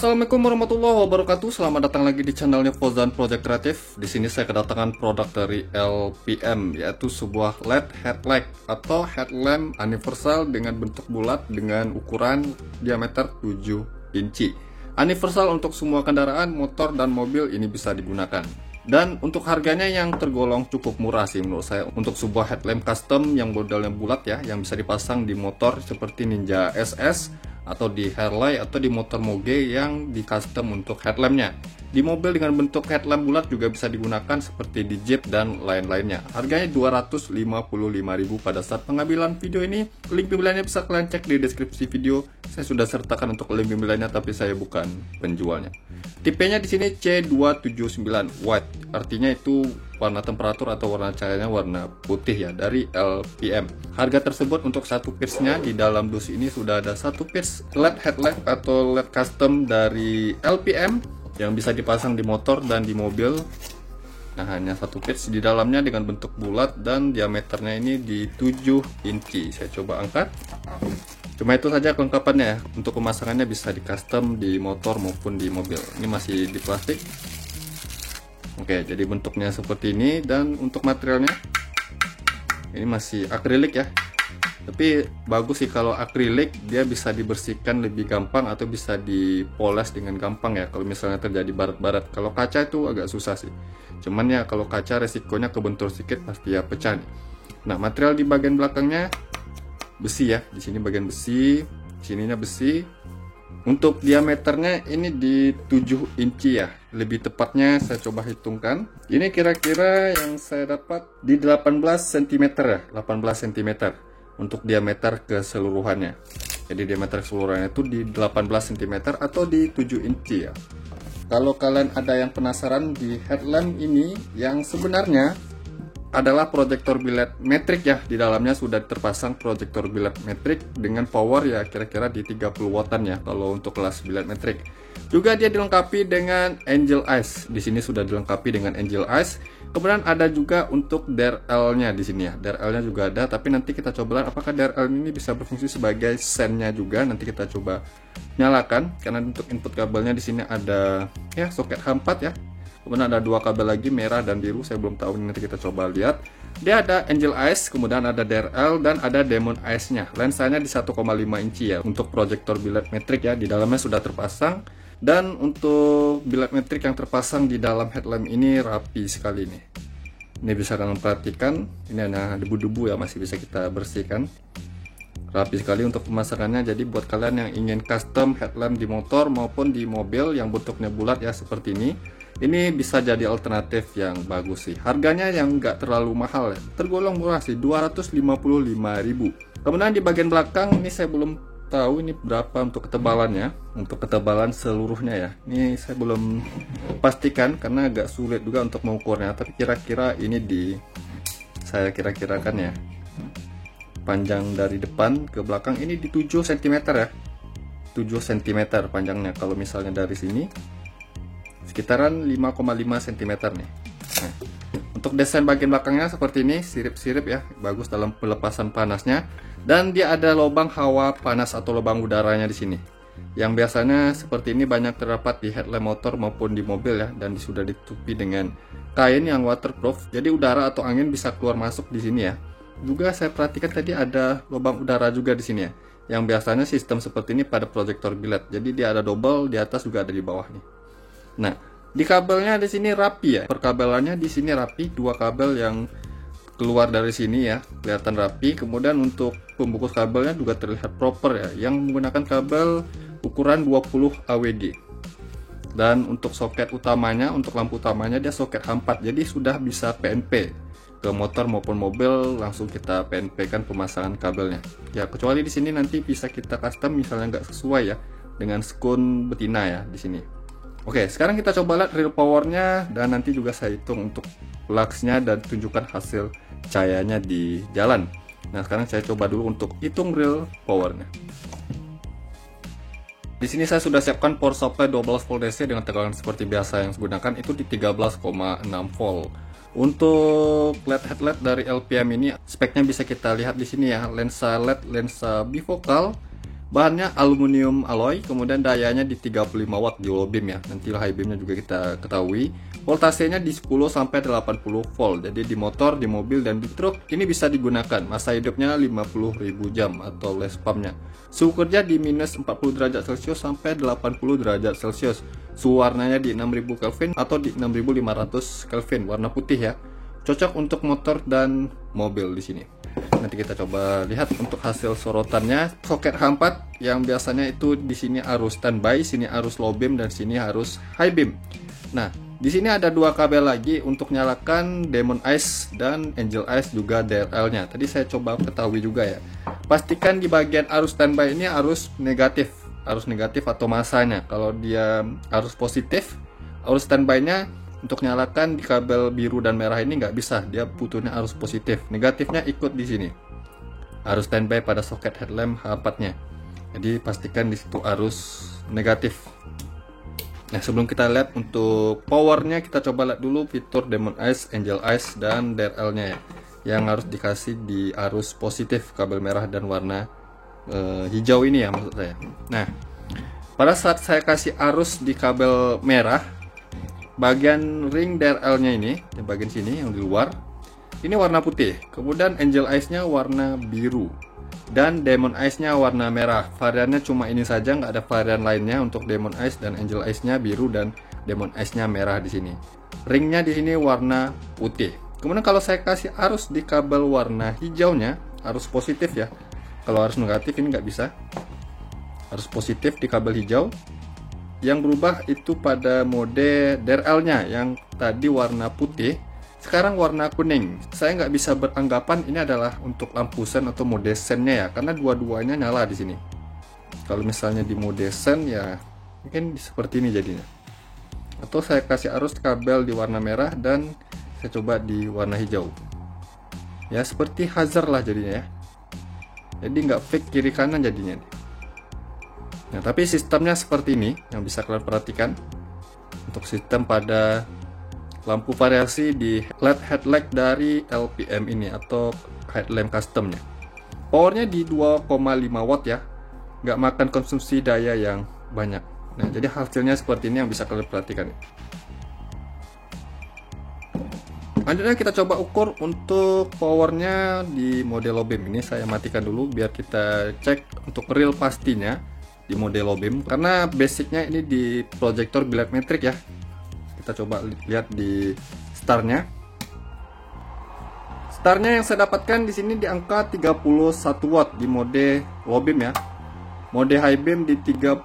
Assalamualaikum warahmatullahi wabarakatuh. Selamat datang lagi di channelnya Fauzan Project Kreatif. Di sini saya kedatangan produk dari LPM, yaitu sebuah LED headlight atau headlamp universal dengan bentuk bulat dengan ukuran diameter 7 inci. Universal untuk semua kendaraan, motor dan mobil ini bisa digunakan. Dan untuk harganya yang tergolong cukup murah sih menurut saya, untuk sebuah headlamp custom yang modelnya bulat ya, yang bisa dipasang di motor seperti Ninja SS atau di Harley atau di motor Moge yang di custom untuk headlampnya. Di mobil dengan bentuk headlamp bulat juga bisa digunakan seperti di Jeep dan lain-lainnya. Harganya 255.000 pada saat pengambilan video ini. Link pembeliannya bisa kalian cek di deskripsi video. Saya sudah sertakan untuk link pembeliannya, tapi saya bukan penjualnya. Tipenya di sini C279 white, artinya itu warna temperatur atau warna cahayanya warna putih ya, dari LPM. Harga tersebut untuk satu piece-nya di dalam dus ini sudah ada satu piece LED headlight atau LED custom dari LPM yang bisa dipasang di motor dan di mobil. Nah, hanya satu piece di dalamnya dengan bentuk bulat dan diameternya ini di 7 inci. Saya coba angkat. Cuma itu saja kelengkapannya ya. Untuk pemasangannya bisa di custom di motor maupun di mobil. Ini masih di plastik. Oke, jadi bentuknya seperti ini. Dan untuk materialnya ini masih akrilik ya. Tapi bagus sih kalau akrilik, dia bisa dibersihkan lebih gampang atau bisa dipoles dengan gampang ya kalau misalnya terjadi barat-barat. Kalau kaca itu agak susah sih. Cuman ya kalau kaca resikonya kebentur sedikit pasti ya pecah nih. Nah, material di bagian belakangnya besi ya. Di sini bagian besi, sininya besi. Untuk diameternya ini di 7 inci ya. Lebih tepatnya saya coba hitungkan. Ini kira-kira yang saya dapat di 18 cm ya, 18 cm untuk diameter keseluruhannya. Jadi diameter keseluruhannya itu di 18 cm atau di 7 inci ya. Kalau kalian ada yang penasaran, di headlamp ini yang sebenarnya adalah proyektor biled metrik ya. Di dalamnya sudah terpasang proyektor biled metrik dengan power ya kira-kira di 30 wattan ya kalau untuk kelas biled metrik. Juga dia dilengkapi dengan Angel Eyes. Di sini sudah dilengkapi dengan Angel Eyes. Kemudian ada juga untuk DRL-nya di sini ya. DRL-nya juga ada, tapi nanti kita coba lihat apakah DRL ini bisa berfungsi sebagai sen-nya juga. Nanti kita coba nyalakan karena untuk input kabelnya di sini ada ya soket H4 ya. Kemudian ada dua kabel lagi, merah dan biru, saya belum tahu, nanti kita coba lihat. Dia ada Angel Eyes, kemudian ada DRL dan ada Demon Eyes-nya. Lensanya di 1,5 inci ya untuk proyektor biled metrik ya. Di dalamnya sudah terpasang. Dan untuk biled metrik yang terpasang di dalam headlamp ini rapi sekali nih. Ini bisa kalian perhatikan, ini hanya debu-debu ya, masih bisa kita bersihkan. Rapi sekali untuk pemasangannya. Jadi buat kalian yang ingin custom headlamp di motor maupun di mobil yang bentuknya bulat ya seperti ini bisa jadi alternatif yang bagus sih. Harganya yang nggak terlalu mahal ya, tergolong murah sih, 255.000. Kemudian di bagian belakang ini saya belum tahu ini berapa untuk ketebalannya, untuk ketebalan seluruhnya ya. Ini saya belum pastikan karena agak sulit juga untuk mengukurnya, tapi kira-kira ini saya kira-kirakan ya. Panjang dari depan ke belakang ini di 7 cm ya. 7 cm panjangnya. Kalau misalnya dari sini sekitaran 5,5 cm nih. Nah, untuk desain bagian belakangnya seperti ini, sirip-sirip ya, bagus dalam pelepasan panasnya. Dan dia ada lubang hawa panas atau lubang udaranya di sini. Yang biasanya seperti ini banyak terdapat di headlamp motor maupun di mobil ya, dan sudah ditutupi dengan kain yang waterproof. Jadi udara atau angin bisa keluar masuk di sini ya. Juga saya perhatikan tadi ada lubang udara juga di sini ya. Yang biasanya sistem seperti ini pada proyektor biled. Jadi dia ada double di atas juga ada di bawah nih. Nah, di kabelnya di sini rapi ya. Perkabelannya di sini rapi, dua kabel yang keluar dari sini ya, kelihatan rapi. Kemudian untuk pembungkus kabelnya juga terlihat proper ya, yang menggunakan kabel ukuran 20 AWD. Dan untuk soket utamanya, untuk lampu utamanya dia soket H4. Jadi sudah bisa PNP ke motor maupun mobil, langsung kita PNP kan pemasangan kabelnya. Ya, kecuali di sini nanti bisa kita custom misalnya nggak sesuai ya dengan skun betina ya di sini. Oke, sekarang kita coba lihat real powernya dan nanti juga saya hitung untuk luxnya dan tunjukkan hasil cahayanya di jalan. Nah, sekarang saya coba dulu untuk hitung real powernya. Di sini saya sudah siapkan power supply 12 volt DC dengan tegangan seperti biasa yang saya gunakan itu di 13,6 volt. Untuk LED headlight dari LPM ini speknya bisa kita lihat di sini ya, lensa LED, lensa bifokal, Bahannya aluminium alloy, kemudian dayanya di 35 watt di low beam ya. Nanti high beamnya juga kita ketahui. Voltasenya di 10 sampai 80 volt. Jadi di motor, di mobil, dan di truk ini bisa digunakan. Masa hidupnya 50.000 jam atau lifespan-nya. Suhu kerja di minus 40 derajat Celcius sampai 80 derajat Celcius. Suhu warnanya di 6000 Kelvin atau di 6500 Kelvin, warna putih ya. Cocok untuk motor dan mobil di sini. Nanti kita coba lihat untuk hasil sorotannya. Soket H4 yang biasanya itu di sini arus standby, sini arus low beam, dan sini arus high beam. Nah, di sini ada dua kabel lagi untuk nyalakan Demon Eyes dan Angel Eyes, juga DRL-nya. Tadi saya coba ketahui juga ya. Pastikan di bagian arus standby ini arus negatif atau masanya. Kalau dia arus positif, arus standby-nya untuk nyalakan di kabel biru dan merah ini nggak bisa, dia butuhnya arus positif. Negatifnya ikut di sini, arus standby pada soket headlamp H4-nya. Jadi pastikan di situ arus negatif. Nah, sebelum kita lihat untuk powernya, kita coba lihat dulu fitur Demon Eyes, Angel Eyes, dan DRL-nya ya, yang harus dikasih di arus positif kabel merah dan warna hijau ini ya, maksud saya. Nah, pada saat saya kasih arus di kabel merah, bagian ring DRL-nya ini, di bagian sini yang di luar, ini warna putih. Kemudian Angel Eyes-nya warna biru, dan Demon Eyes-nya warna merah. Variannya cuma ini saja, nggak ada varian lainnya untuk Demon Eyes dan Angel Eyes-nya biru dan Demon Eyes-nya merah di sini. Ringnya di sini warna putih. Kemudian kalau saya kasih arus di kabel warna hijaunya, arus positif ya. Kalau arus negatif ini nggak bisa. Arus positif di kabel hijau. Yang berubah itu pada mode DRL-nya yang tadi warna putih, sekarang warna kuning. Saya nggak bisa beranggapan ini adalah untuk lampu sen atau mode sennya ya, karena dua-duanya nyala di sini. Kalau misalnya di mode sen ya mungkin seperti ini jadinya. Atau saya kasih arus kabel di warna merah dan saya coba di warna hijau. Ya seperti hazard lah jadinya ya. Jadi nggak fix kiri kanan jadinya. Nah, tapi sistemnya seperti ini yang bisa kalian perhatikan untuk sistem pada lampu variasi di LED headlight dari LPM ini atau headlamp customnya. Powernya di 2,5 watt ya, nggak makan konsumsi daya yang banyak. Nah, jadi hasilnya seperti ini yang bisa kalian perhatikan. Lanjutnya kita coba ukur untuk powernya di mode low beam. Ini saya matikan dulu biar kita cek untuk real pastinya di mode low beam, karena basicnya ini di proyektor biled metrik ya. Kita coba lihat di startnya. Startnya yang saya dapatkan di sini di angka 31 watt di mode low beam ya. Mode high beam di 39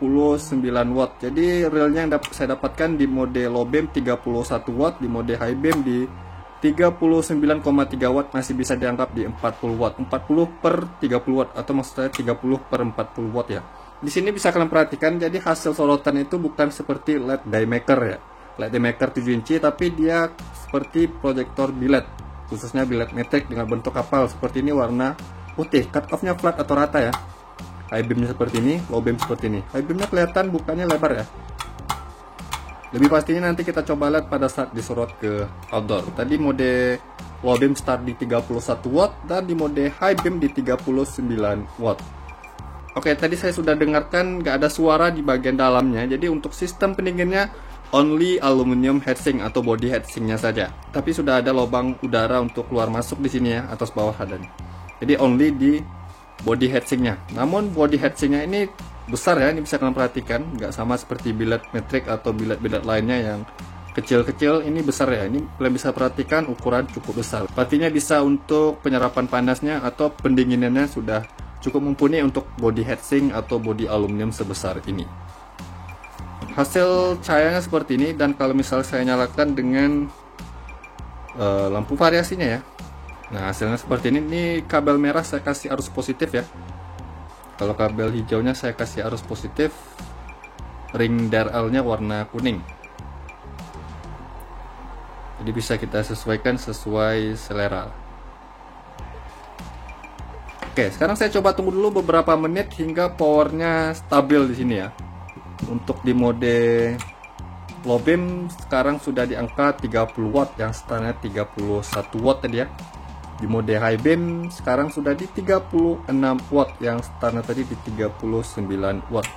watt. Jadi realnya yang saya dapatkan di mode low beam 31 watt, di mode high beam di 39,3 watt, masih bisa dianggap di 40 watt. 40 per 30 watt atau maksudnya 30 per 40 watt ya. Di sini bisa kalian perhatikan, jadi hasil sorotan itu bukan seperti LED Daymaker ya. LED Daymaker 7 inci, tapi dia seperti proyektor biled, khususnya biled metrik dengan bentuk kapal seperti ini, warna putih. Cut off-nya flat atau rata ya. High beam-nya seperti ini, low beam seperti ini. High beam-nya kelihatan bukannya lebar ya. Lebih pastinya nanti kita coba lihat pada saat disorot ke outdoor. Tadi mode low beam start di 31 watt dan di mode high beam di 39 watt. Oke, tadi saya sudah dengarkan nggak ada suara di bagian dalamnya. Jadi untuk sistem pendinginnya only aluminium heatsink atau body heatsinknya saja. Tapi sudah ada lubang udara untuk keluar masuk di sini ya, atas bawah ada. Jadi only di body heatsinknya. Namun body heatsinknya ini besar ya, ini bisa kalian perhatikan. Nggak sama seperti biled metrik atau biled-biled lainnya yang kecil-kecil, ini besar ya. Ini kalian bisa perhatikan ukuran cukup besar. Pastinya bisa untuk penyerapan panasnya atau pendinginannya sudah cukup mumpuni untuk body heatsink atau body aluminium sebesar ini. Hasil cahayanya seperti ini, dan kalau misal saya nyalakan dengan lampu variasinya ya. Nah, hasilnya seperti ini. Ini kabel merah saya kasih arus positif ya. Kalau kabel hijaunya saya kasih arus positif. Ring DRL-nya warna kuning. Jadi bisa kita sesuaikan sesuai selera. Oke, sekarang saya coba tunggu dulu beberapa menit hingga powernya stabil di sini ya. Untuk di mode low beam sekarang sudah di angka 30 watt, yang standarnya 31 watt tadi ya. Di mode high beam sekarang sudah di 36 watt, yang startnya tadi di 39 watt.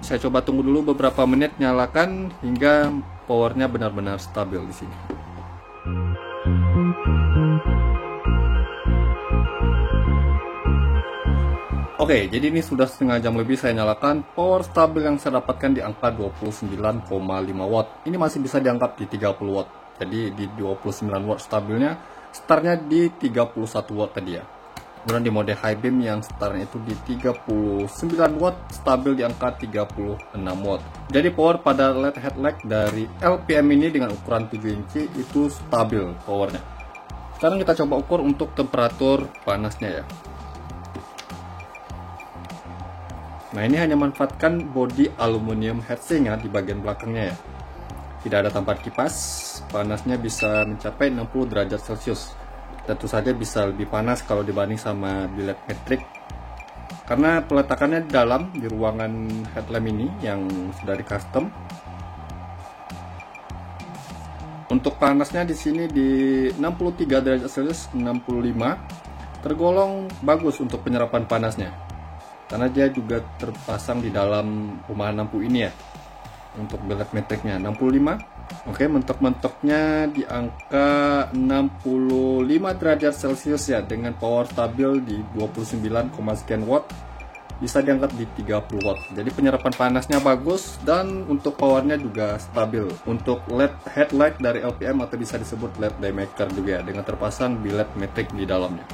Saya coba tunggu dulu beberapa menit, nyalakan hingga powernya benar-benar stabil di sini. Oke, jadi ini sudah setengah jam lebih saya nyalakan. Power stabil yang saya dapatkan di angka 29,5 watt. Ini masih bisa dianggap di 30 watt. Jadi di 29 watt stabilnya, startnya di 31 watt tadi ya. Kemudian di mode high beam yang startnya itu di 39 watt, stabil di angka 36 watt. Jadi power pada LED headlight dari LPM ini dengan ukuran 7 inci itu stabil powernya. Sekarang kita coba ukur untuk temperatur panasnya ya. Nah, ini hanya manfaatkan bodi aluminium heatsink ya di bagian belakangnya ya. Tidak ada tampak kipas, panasnya bisa mencapai 60 derajat Celcius. Tentu saja bisa lebih panas kalau dibanding sama biled metrik. Karena peletakannya di dalam di ruangan headlamp ini yang sudah di custom. Untuk panasnya di sini di 63 derajat Celcius, 65 tergolong bagus untuk penyerapan panasnya. Karena dia juga terpasang di dalam rumahan lampu ini ya. Untuk biled metriknya 65. Oke, mentok-mentoknya di angka 65 derajat Celcius ya, dengan power stabil di 29, sekian watt. Bisa diangkat di 30 watt. Jadi penyerapan panasnya bagus dan untuk powernya juga stabil. Untuk LED headlight dari LPM atau bisa disebut LED daymaker juga ya, dengan terpasang biled metrik di dalamnya.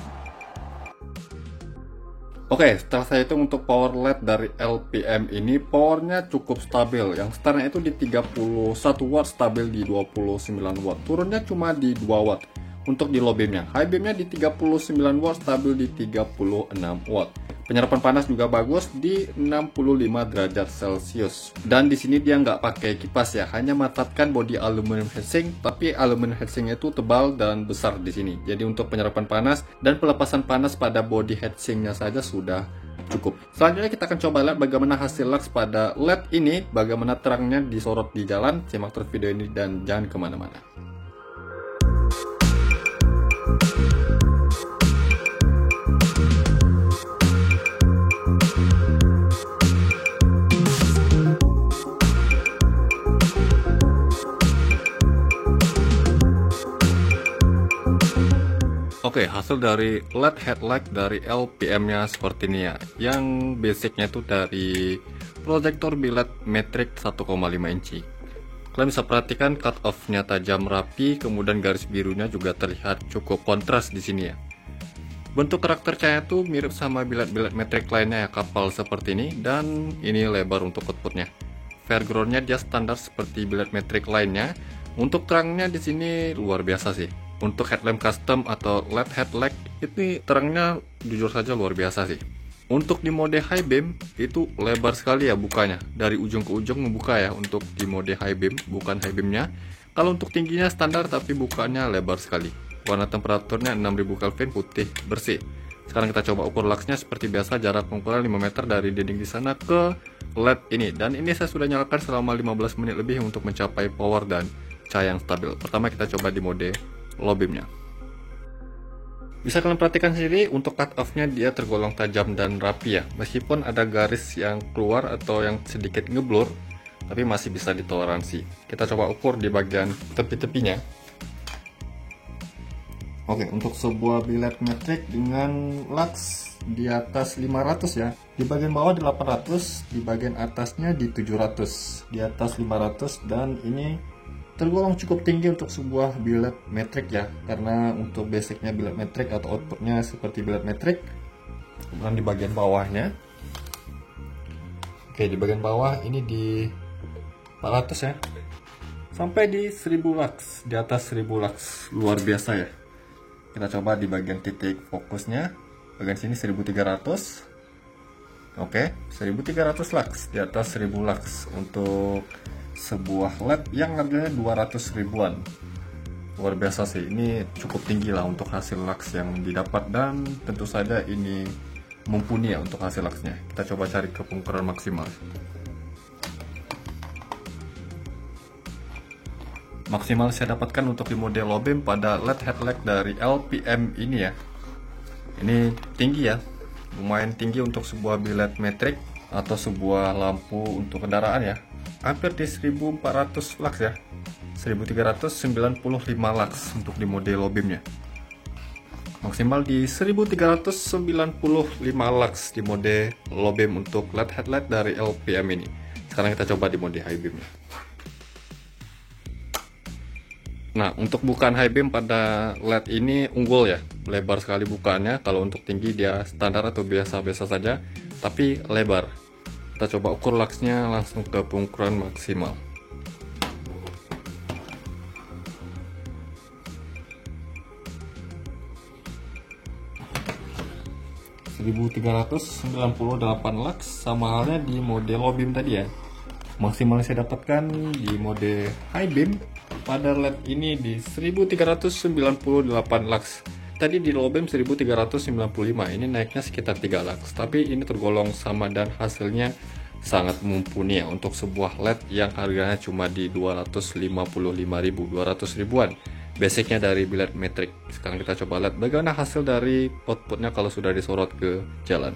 Oke, setelah saya hitung untuk power LED dari LPM ini, powernya cukup stabil. Yang startnya itu di 31 watt, stabil di 29 watt. Turunnya cuma di 2 watt. Untuk di low beamnya, high beamnya di 39 watt, stabil di 36 watt. Penyerapan panas juga bagus di 65 derajat Celcius. Dan di sini dia nggak pakai kipas ya, hanya manfaatkan bodi aluminium heatsink, tapi aluminium heatsinknya itu tebal dan besar di sini. Jadi untuk penyerapan panas dan pelepasan panas pada bodi heatsinknya saja sudah cukup. Selanjutnya kita akan coba lihat bagaimana hasil lux pada LED ini, bagaimana terangnya disorot di jalan. Simak terus video ini dan jangan kemana-mana. Oke, hasil dari LED headlight dari LPM-nya seperti ini ya. Yang basicnya itu dari proyektor biled metrik 1,5 inci. Kalian bisa perhatikan cut off-nya tajam rapi, kemudian garis birunya juga terlihat cukup kontras di sini ya. Bentuk karakter cahaya itu mirip sama biled-biled metrik lainnya ya, kapal seperti ini, dan ini lebar untuk outputnya. Fairground-nya dia standar seperti biled metrik lainnya. Untuk terangnya di sini luar biasa sih. Untuk headlamp custom atau LED headlight ini terangnya jujur saja luar biasa sih. Untuk di mode high beam itu lebar sekali ya bukanya, dari ujung ke ujung membuka ya untuk di mode high beam, bukan high beamnya. Kalau untuk tingginya standar tapi bukanya lebar sekali. Warna temperaturnya 6000 Kelvin, putih bersih. Sekarang kita coba ukur luxnya seperti biasa, jarak pengukuran 5 meter dari dinding di sana ke LED ini. Dan ini saya sudah nyalakan selama 15 menit lebih untuk mencapai power dan cahaya yang stabil. Pertama kita coba di mode low beamnya. Bisa kalian perhatikan sendiri untuk cut off-nya dia tergolong tajam dan rapi ya. Meskipun ada garis yang keluar atau yang sedikit ngeblur, tapi masih bisa ditoleransi. Kita coba ukur di bagian tepi-tepinya. Oke, untuk sebuah biled metrik dengan lux di atas 500 ya. Di bagian bawah di 800, di bagian atasnya di 700, di atas 500, dan ini tergolong cukup tinggi untuk sebuah biled metrik ya, karena untuk basicnya biled metrik atau outputnya seperti biled metrik. Kemudian di bagian bawahnya, oke, di bagian bawah ini di 400 ya, sampai di 1000 lux, di atas 1000 lux, luar biasa ya. Kita coba di bagian titik fokusnya, bagian sini 1300. Oke, 1300 lux, di atas 1000 lux untuk sebuah LED yang harganya 200 ribuan. Luar biasa sih, ini cukup tinggi lah untuk hasil lux yang didapat, dan tentu saja ini mumpuni ya untuk hasil luxnya. Kita coba cari ke pengukuran maksimal. Maksimal saya dapatkan untuk di model low beam pada LED headlight dari LPM ini ya. Ini tinggi ya, lumayan tinggi untuk sebuah biled metrik atau sebuah lampu untuk kendaraan ya. Hampir di 1400 lux ya, 1395 lux untuk di model low beamnya. Maksimal di 1395 lux di mode low beam untuk LED headlight dari LPM ini. Sekarang kita coba di mode high beamnya. Nah, untuk bukaan high beam pada LED ini unggul ya, lebar sekali bukaannya. Kalau untuk tinggi dia standar atau biasa-biasa saja, tapi lebar. Kita coba ukur luxnya langsung ke pengukuran maksimal. (1398 lux), sama halnya di mode low beam tadi ya. Maksimal saya dapatkan di mode high beam pada LED ini di 1398 lux. Tadi di low beam 1395, ini naiknya sekitar 3 lux. Tapi ini tergolong sama dan hasilnya sangat mumpuni ya untuk sebuah LED yang harganya cuma di 255.000, 200 ribuan. Basicnya dari biled metrik. Sekarang kita coba lihat bagaimana hasil dari outputnya kalau sudah disorot ke jalan.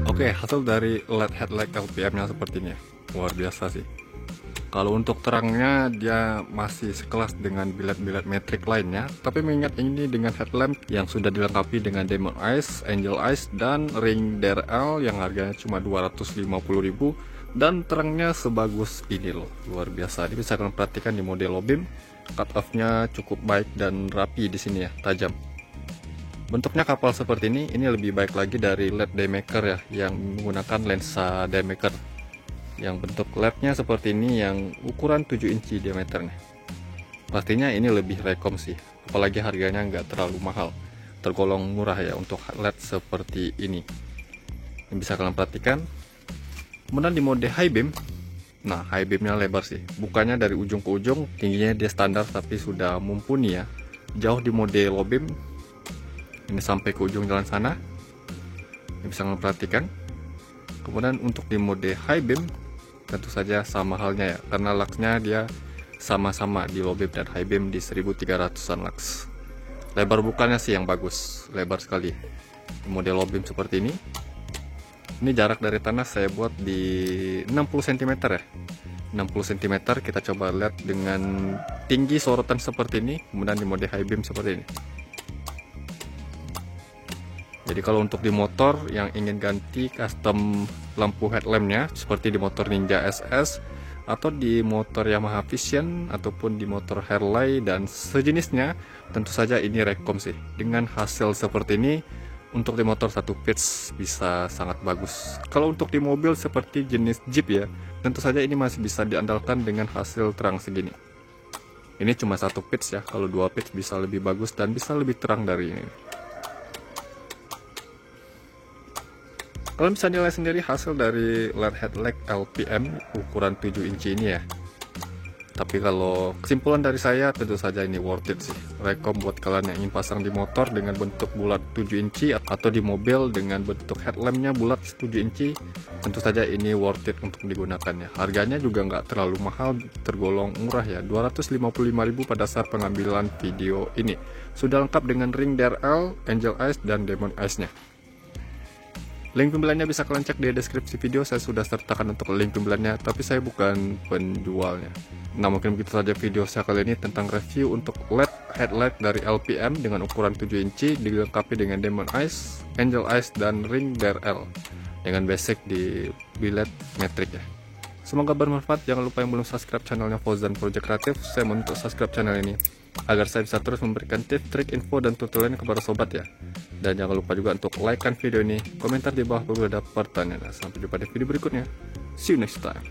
Oke, hasil dari LED headlight LPM nya seperti ini. Luar biasa sih. Kalau untuk terangnya dia masih sekelas dengan biled-biled metrik lainnya, tapi mengingat ini dengan headlamp yang sudah dilengkapi dengan Diamond Eyes, Angel Eyes, dan Ring DRL yang harganya cuma 250.000, dan terangnya sebagus ini loh. Luar biasa. Ini bisa kalian perhatikan di model low beam, cut off-nya cukup baik dan rapi di sini ya, tajam. Bentuknya kapal seperti ini lebih baik lagi dari LED daymaker ya, yang menggunakan lensa daymaker. Yang bentuk LED-nya seperti ini yang ukuran 7 inci diameternya. Pastinya ini lebih rekom sih, apalagi harganya nggak terlalu mahal. Tergolong murah ya untuk LED seperti ini. Yang bisa kalian perhatikan. Kemudian di mode high beam, nah high beamnya lebar sih. Bukannya dari ujung ke ujung, tingginya dia standar tapi sudah mumpuni ya. Jauh di mode low beam, ini sampai ke ujung jalan sana, ini bisa kalian perhatikan. Kemudian untuk di mode high beam tentu saja sama halnya ya, karena luxnya dia sama-sama di low beam dan high beam di 1300an lux. Lebar bukannya sih yang bagus, lebar sekali. Di mode low beam seperti ini jarak dari tanah saya buat di 60 cm ya, 60 cm. Kita coba lihat dengan tinggi sorotan seperti ini. Kemudian di mode high beam seperti ini. Jadi kalau untuk di motor yang ingin ganti custom lampu headlampnya seperti di motor Ninja SS atau di motor Yamaha Vision ataupun di motor Harley dan sejenisnya, tentu saja ini rekom sih. Dengan hasil seperti ini untuk di motor satu pitch bisa sangat bagus. Kalau untuk di mobil seperti jenis Jeep ya, tentu saja ini masih bisa diandalkan dengan hasil terang segini. Ini cuma satu pitch ya, kalau dua pitch bisa lebih bagus dan bisa lebih terang dari ini. Kalian bisa nilai sendiri hasil dari LED headlight LPM ukuran 7 inci ini ya. Tapi kalau kesimpulan dari saya, tentu saja ini worth it sih. Rekom buat kalian yang ingin pasang di motor dengan bentuk bulat 7 inci atau di mobil dengan bentuk headlampnya bulat 7 inci, tentu saja ini worth it untuk digunakannya. Harganya juga nggak terlalu mahal, tergolong murah ya, 255.000 pada saat pengambilan video ini. Sudah lengkap dengan ring DRL, Angel Eyes, dan Diamond Eyes-nya. Link pembeliannya bisa kalian cek di deskripsi video. Saya sudah sertakan untuk link pembeliannya, tapi saya bukan penjualnya. Nah, mungkin begitu saja video saya kali ini tentang review untuk LED headlight dari LPM dengan ukuran 7 inci dilengkapi dengan Diamond Eyes, Angel Eyes, dan ring DRL dengan basic di biled metrik ya. Semoga bermanfaat. Jangan lupa yang belum subscribe channelnya Fauzan Project Creative, saya mau untuk subscribe channel ini agar saya bisa terus memberikan tips, trik, info, dan tutorialnya kepada sobat ya. Dan jangan lupa juga untuk like-kan video ini, komentar di bawah kalau ada pertanyaan. Sampai jumpa di video berikutnya. See you next time.